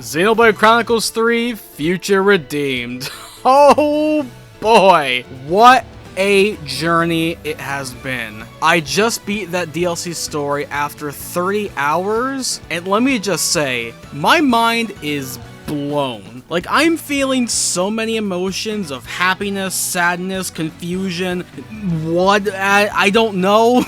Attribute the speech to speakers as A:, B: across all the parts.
A: Xenoblade Chronicles 3 Future Redeemed. Oh boy, what a journey it has been. I just beat that DLC story after 30 hours, and let me just say, my mind is blown. Like, I'm feeling so many emotions of happiness, sadness, confusion, I don't know.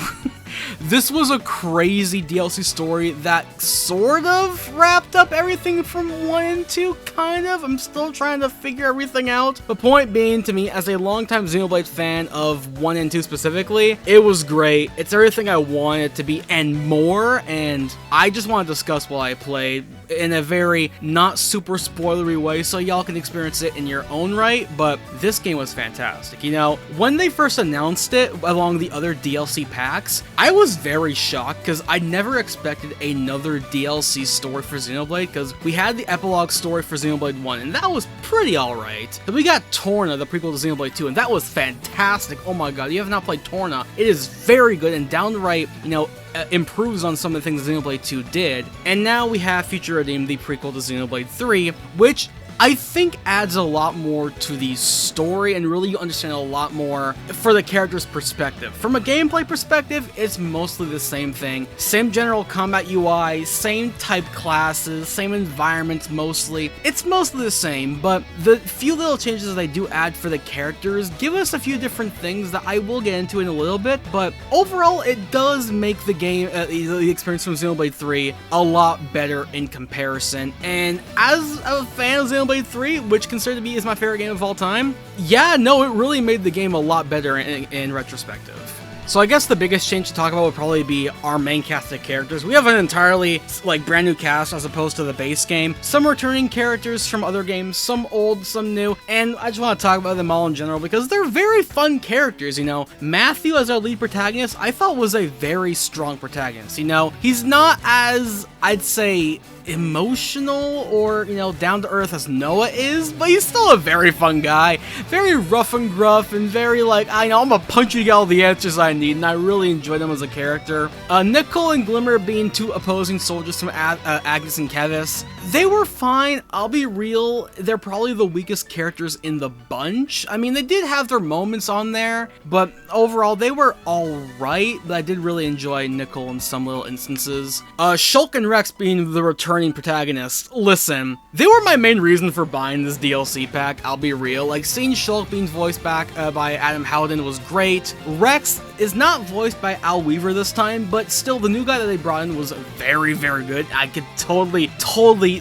A: This was a crazy DLC story that sort of wrapped up everything from 1 and 2, kind of. I'm still trying to figure everything out. The point being, to me, as a longtime Xenoblade fan of 1 and 2 specifically, it was great. It's everything I wanted it to be and more, and I just want to discuss while I played in a very not super spoilery way so y'all can experience it in your own right, but this game was fantastic. You know, when they first announced it along the other DLC packs, I was very shocked because I never expected another DLC story for Xenoblade, because we had the epilogue story for Xenoblade 1 and that was pretty alright. Then we got Torna, the prequel to Xenoblade 2, and that was fantastic. Oh my god, you have not played Torna, it is very good and downright, you know, improves on some of the things Xenoblade 2 did. And now we have Future Redeemed, the prequel to Xenoblade 3, which I think adds a lot more to the story and really you understand a lot more for the character's perspective. From a gameplay perspective, it's mostly the same thing. Same general combat UI, same type classes, same environments mostly. It's mostly the same, but the few little changes that they do add for the characters give us a few different things that I will get into in a little bit, but overall it does make the game, the experience from Xenoblade 3 a lot better in comparison. And as a fan of Xenoblade 3, which considered to be is my favorite game of all time, yeah, no, it really made the game a lot better in retrospective. So I guess the biggest change to talk about would probably be our main cast of characters. We have an entirely, like, brand new cast as opposed to the base game. Some returning characters from other games, some old, some new, and I just want to talk about them all in general because they're very fun characters, you know. Matthew as our lead protagonist, I thought was a very strong protagonist, you know. He's not as, I'd say, emotional or, you know, down to earth as Noah is, but he's still a very fun guy, very rough and gruff, and very like, I know I'm gonna punch you to get all the answers I need, and I really enjoyed him as a character. Nicole and Glimmer being two opposing soldiers from Agnes and Kevis, they were fine. I'll be real, they're probably the weakest characters in the bunch. I mean, they did have their moments on there, but overall they were alright, but I did really enjoy Nicole in some little instances. Shulk and Rex being the returning protagonists. Listen, they were my main reason for buying this DLC pack, I'll be real. Like, seeing Shulk being voiced back by Adam Howden was great. Rex is not voiced by Al Weaver this time, but still, the new guy that they brought in was very, very good. I could totally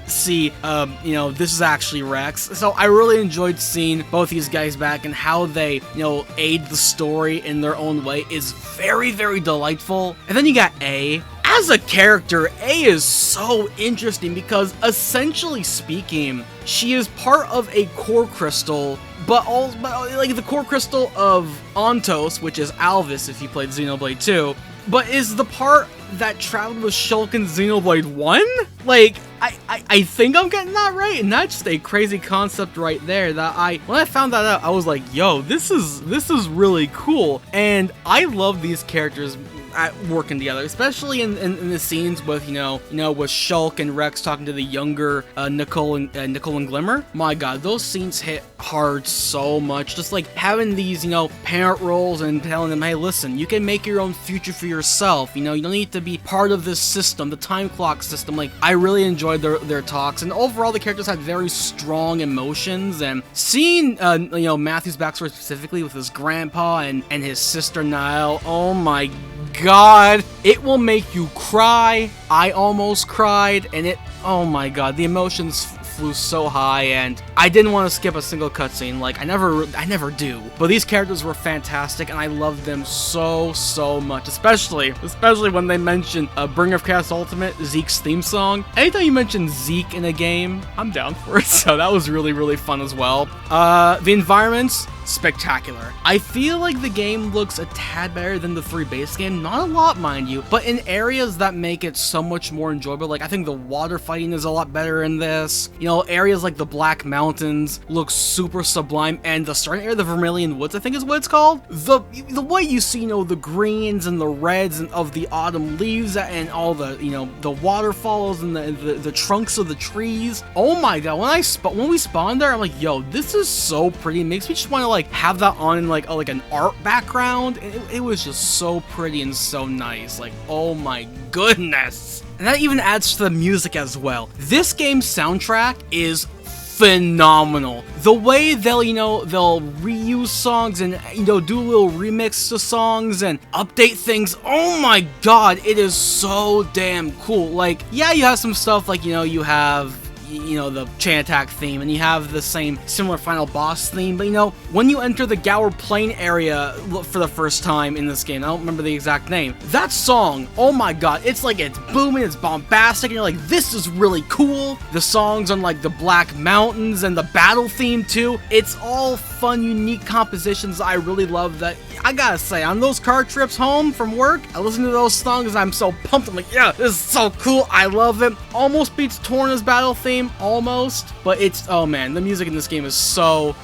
A: see, you know, this is actually Rex. So I really enjoyed seeing both these guys back, and how they, you know, aid the story in their own way is very, very delightful. And then you got A. As a character, A is so interesting because, essentially speaking, she is part of a core crystal, but like the core crystal of Ontos, which is Alvis if you played Xenoblade 2, but is the part that traveled with Shulk in Xenoblade 1? Like, I think I'm getting that right, and that's just a crazy concept right there that when I found that out, I was like, yo, this is really cool, and I love these characters working together, especially in the scenes with, you know, with Shulk and Rex talking to the younger Nicole and Glimmer. My god, those scenes hit hard so much. Just like having these, you know, parent roles and telling them, hey, listen, you can make your own future for yourself. You know, you don't need to be part of this system, the time clock system. Like, I really enjoyed their talks, and overall the characters had very strong emotions. And seeing, you know, Matthew's backstory specifically with his grandpa and his sister Niall, oh my god, it will make you cry. I almost cried, and oh my god, the emotions flew so high, and I didn't want to skip a single cutscene. Like, I never do. But these characters were fantastic, and I loved them so much, especially when they mentioned Bringer of Chaos Ultimate, Zeke's theme song. Anytime you mention Zeke in a game, I'm down for it. So that was really fun as well. The environments, spectacular. I feel like the game looks a tad better than the 3 base game, not a lot mind you, but in areas that make it so much more enjoyable. Like I think the water fighting is a lot better in this. You know, areas like the Black Mountains look super sublime, and the starting area, the Vermilion Woods, I think is what it's called. The way you see, you know, the greens and the reds and of the autumn leaves and all the, you know, the waterfalls and the trunks of the trees. Oh my god, when we spawned there, I'm like, yo, this is so pretty. It makes me just want to like have that on in like an art background. It was just so pretty and so nice. Like, oh my goodness. And that even adds to the music as well. This game's soundtrack is phenomenal. The way they'll reuse songs and, you know, do a little remix to songs and update things. Oh my god, it is so damn cool. Like, yeah, you have some stuff like, you know, you have, you know, the chain attack theme, and you have the same similar final boss theme, but you know, when you enter the Gower Plain area for the first time in this game, I don't remember the exact name, that song, oh my god, it's like, it's booming, it's bombastic, and you're like, this is really cool. The songs on like the Black Mountains and the battle theme too, it's all fun, unique compositions. I really love that. I gotta say, on those car trips home from work, I listen to those songs and I'm so pumped. I'm like, yeah, this is so cool. I love it. Almost beats Torna's battle theme, almost, but it's, oh man, the music in this game is so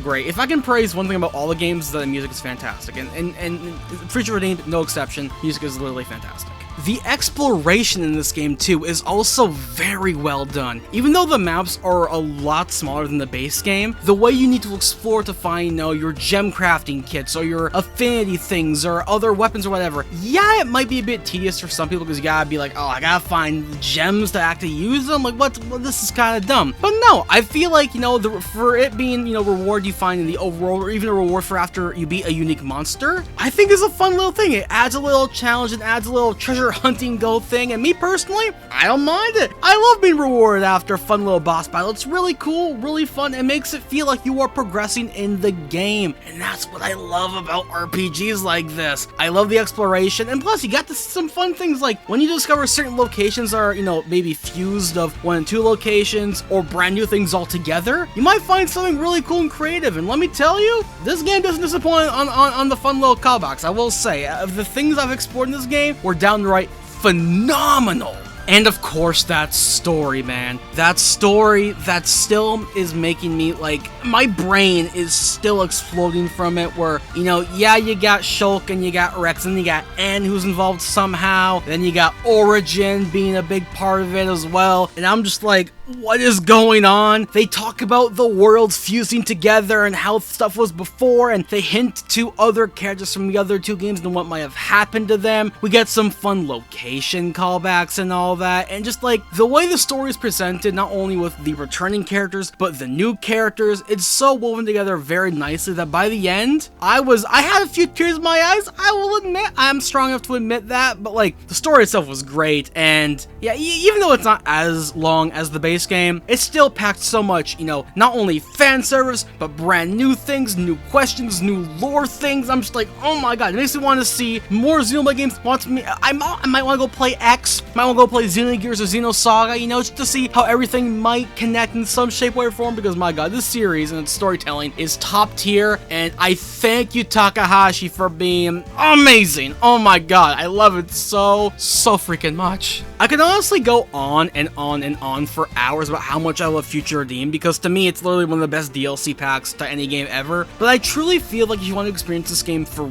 A: great. If I can praise one thing about all the games, the music is fantastic, and Future Redeemed, no exception, music is literally fantastic. The exploration in this game too is also very well done. Even though the maps are a lot smaller than the base game, the way you need to explore to find, you know, your gem crafting kits or your affinity things or other weapons or whatever, yeah, it might be a bit tedious for some people because you gotta be like, oh, I gotta find gems to actually use them. Like, what? Well, this is kind of dumb. But no, I feel like, you know, for it being, you know, reward you find in the overworld, or even a reward for after you beat a unique monster, I think is a fun little thing. It adds a little challenge and adds a little treasure hunting go thing, and me personally, I don't mind it. I love being rewarded after a fun little boss battle. It's really cool, really fun. It makes it feel like you are progressing in the game, and that's what I love about RPGs like this. I love the exploration, and plus you got to see some fun things like when you discover certain locations are, you know, maybe fused of 1 and 2 locations or brand new things altogether, you might find something really cool and creative. And let me tell you, this game doesn't disappoint on the fun little callbacks. I will say, the things I've explored in this game were downright phenomenal. And of course, that story, man. That story that still is making me, like, my brain is still exploding from it, where, you know, yeah, you got Shulk and you got Rex and you got N who's involved somehow, then you got Origin being a big part of it as well, and I'm just like, what is going on? They talk about the worlds fusing together and how stuff was before, and they hint to other characters from the other 2 games and what might have happened to them. We get some fun location callbacks and all that, and just like the way the story is presented, not only with the returning characters but the new characters, it's so woven together very nicely that by the end, I had a few tears in my eyes. I will admit, I'm strong enough to admit that, but like the story itself was great, and yeah, even though it's not as long as the base game, it still packed so much, you know, not only fan service, but brand new things, new questions, new lore things. I'm just like, oh my god, it makes me want to see more Xenoblade games. I might want to go play X, might want to go play Xenogears or Xenosaga, you know, just to see how everything might connect in some shape, way, or form, because my god, this series and its storytelling is top tier, and I thank you, Takahashi, for being amazing. Oh my god, I love it so freaking much. I could honestly go on and on and on for hours about how much I love Future Redeemed, because to me, it's literally one of the best DLC packs to any game ever, but I truly feel like if you want to experience this game for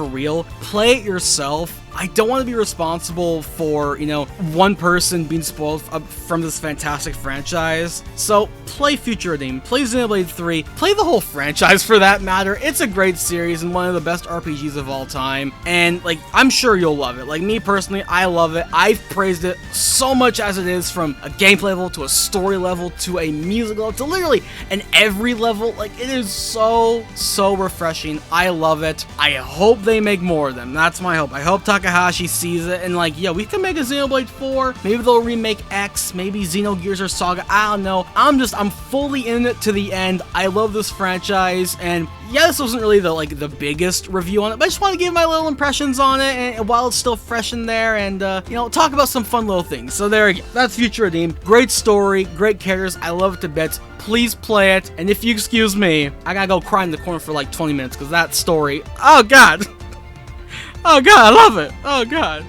A: real, play it yourself. I don't want to be responsible for, you know, one person being spoiled from this fantastic franchise. So play Future Redeemed, play Xenoblade 3, play the whole franchise for that matter. It's a great series and one of the best RPGs of all time. And like, I'm sure you'll love it. Like me personally, I love it. I've praised it so much as it is, from a gameplay level to a story level to a music level to literally an every level. Like, it is so refreshing. I love it. I hope they make more of them. That's my hope. I hope Takahashi sees it and like, yeah, we can make a Xenoblade 4. Maybe they'll remake X, maybe Xenogears or Saga. I don't know. I'm fully in it to the end. I love this franchise, and yeah, this wasn't really the biggest review on it, but I just want to give my little impressions on it, and while it's still fresh in there, and you know, talk about some fun little things. So there you go. That's Future Redeemed. Great story, great characters. I love it to bits. Please play it, and if you excuse me, I gotta go cry in the corner for like 20 minutes because that story. Oh god. Oh god, I love it. Oh god.